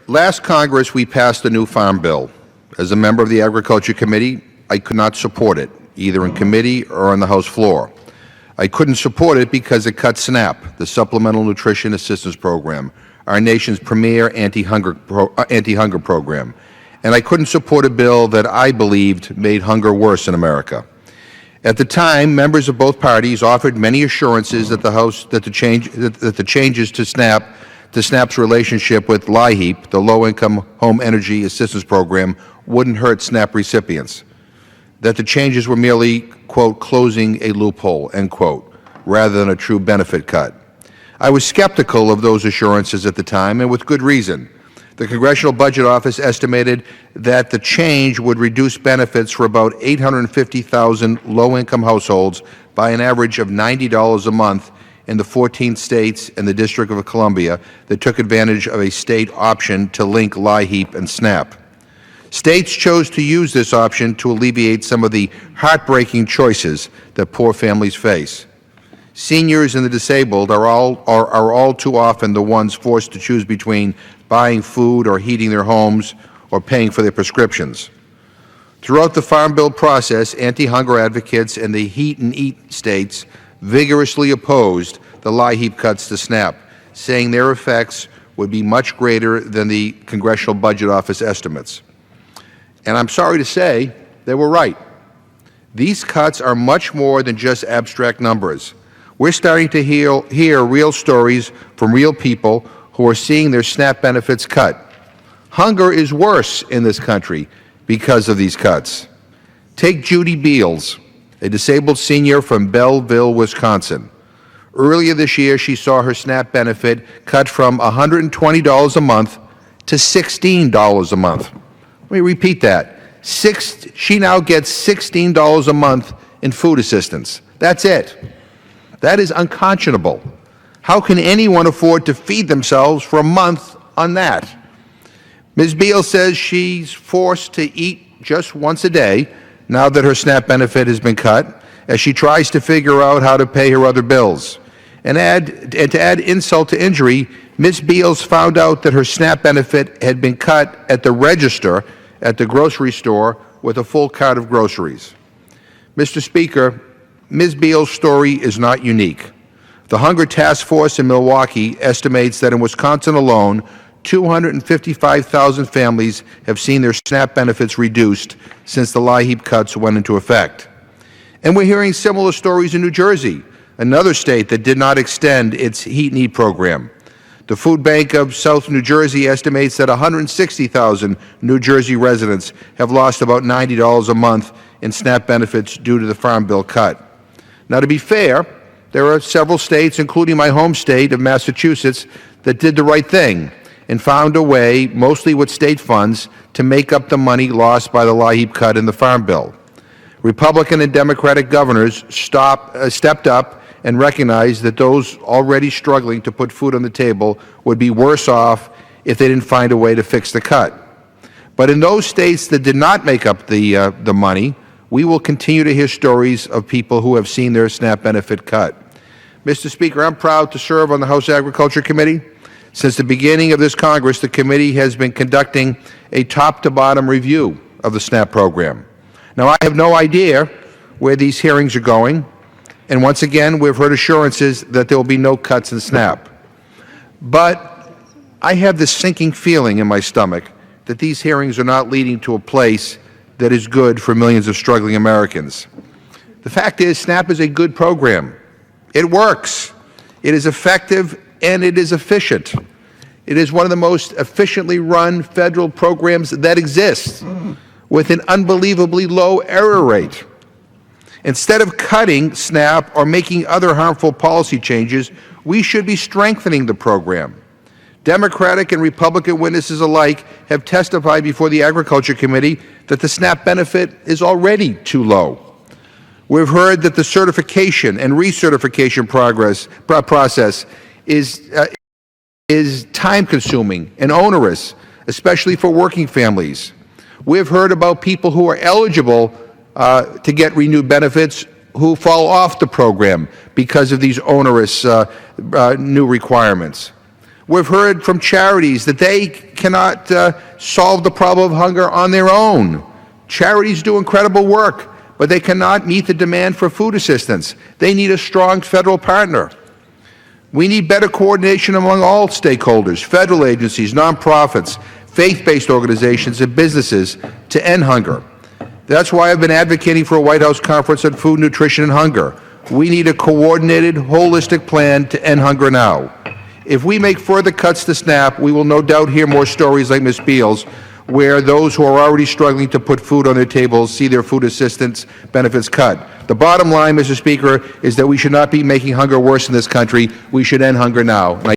last Congress we passed a new Farm Bill. As a member of the Agriculture Committee, I could not support it, either in committee or on the House floor. I couldn't support it because it cut SNAP, the Supplemental Nutrition Assistance Program, our nation's premier anti-hunger program. And I couldn't support a bill that I believed made hunger worse in America. At the time, members of both parties offered many assurances that the changes to SNAP's relationship with LIHEAP, the Low-Income Home Energy Assistance Program, wouldn't hurt SNAP recipients, that the changes were merely, quote, closing a loophole, end quote, rather than a true benefit cut. I was skeptical of those assurances at the time, and with good reason. The Congressional Budget Office estimated that the change would reduce benefits for about 850,000 low-income households by an average of $90 a month in the 14 states and the District of Columbia that took advantage of a state option to link LIHEAP and SNAP. States chose to use this option to alleviate some of the heartbreaking choices that poor families face. Seniors and the disabled are all too often the ones forced to choose between buying food or heating their homes or paying for their prescriptions. Throughout the Farm Bill process, anti-hunger advocates in the Heat and Eat states vigorously opposed the LIHEAP cuts to SNAP, saying their effects would be much greater than the Congressional Budget Office estimates. And I'm sorry to say, they were right. These cuts are much more than just abstract numbers. We're starting to hear real stories from real people who are seeing their SNAP benefits cut. Hunger is worse in this country because of these cuts. Take Judy Beals, a disabled senior from Belleville, Wisconsin. Earlier this year, she saw her SNAP benefit cut from $120 a month to $16 a month. Let me repeat that. She now gets $16 a month in food assistance. That's it. That is unconscionable. How can anyone afford to feed themselves for a month on that? Ms. Beals says she's forced to eat just once a day now that her SNAP benefit has been cut, as she tries to figure out how to pay her other bills. And to add insult to injury, Ms. Beals found out that her SNAP benefit had been cut at the register at the grocery store with a full cart of groceries. Mr. Speaker, Ms. Beals' story is not unique. The Hunger Task Force in Milwaukee estimates that in Wisconsin alone, 255,000 families have seen their SNAP benefits reduced since the LIHEAP cuts went into effect. And we're hearing similar stories in New Jersey, another state that did not extend its Heat and Eat program. The Food Bank of South New Jersey estimates that 160,000 New Jersey residents have lost about $90 a month in SNAP benefits due to the Farm Bill cut. Now, to be fair, there are several states, including my home state of Massachusetts, that did the right thing and found a way, mostly with state funds, to make up the money lost by the LIHEAP cut in the Farm Bill. Republican and Democratic governors stepped up and recognized that those already struggling to put food on the table would be worse off if they didn't find a way to fix the cut. But in those states that did not make up the money, we will continue to hear stories of people who have seen their SNAP benefit cut. Mr. Speaker, I'm proud to serve on the House Agriculture Committee. Since the beginning of this Congress, the committee has been conducting a top-to-bottom review of the SNAP program. Now, I have no idea where these hearings are going, and once again, we've heard assurances that there will be no cuts in SNAP. But I have this sinking feeling in my stomach that these hearings are not leading to a place that is good for millions of struggling Americans. The fact is, SNAP is a good program. It works. It is effective, and it is efficient. It is one of the most efficiently run federal programs that exists, with an unbelievably low error rate. Instead of cutting SNAP or making other harmful policy changes, we should be strengthening the program. Democratic and Republican witnesses alike have testified before the Agriculture Committee that the SNAP benefit is already too low. We've heard that the certification and recertification process is time-consuming and onerous, especially for working families. We've heard about people who are eligible to get renewed benefits who fall off the program because of these onerous new requirements. We've heard from charities that they cannot solve the problem of hunger on their own. Charities do incredible work, but they cannot meet the demand for food assistance. They need a strong federal partner. We need better coordination among all stakeholders, federal agencies, nonprofits, faith-based organizations, and businesses to end hunger. That's why I've been advocating for a White House conference on food, nutrition, and hunger. We need a coordinated, holistic plan to end hunger now. If we make further cuts to SNAP, we will no doubt hear more stories like Ms. Beal's, where those who are already struggling to put food on their tables see their food assistance benefits cut. The bottom line, Mr. Speaker, is that we should not be making hunger worse in this country. We should end hunger now.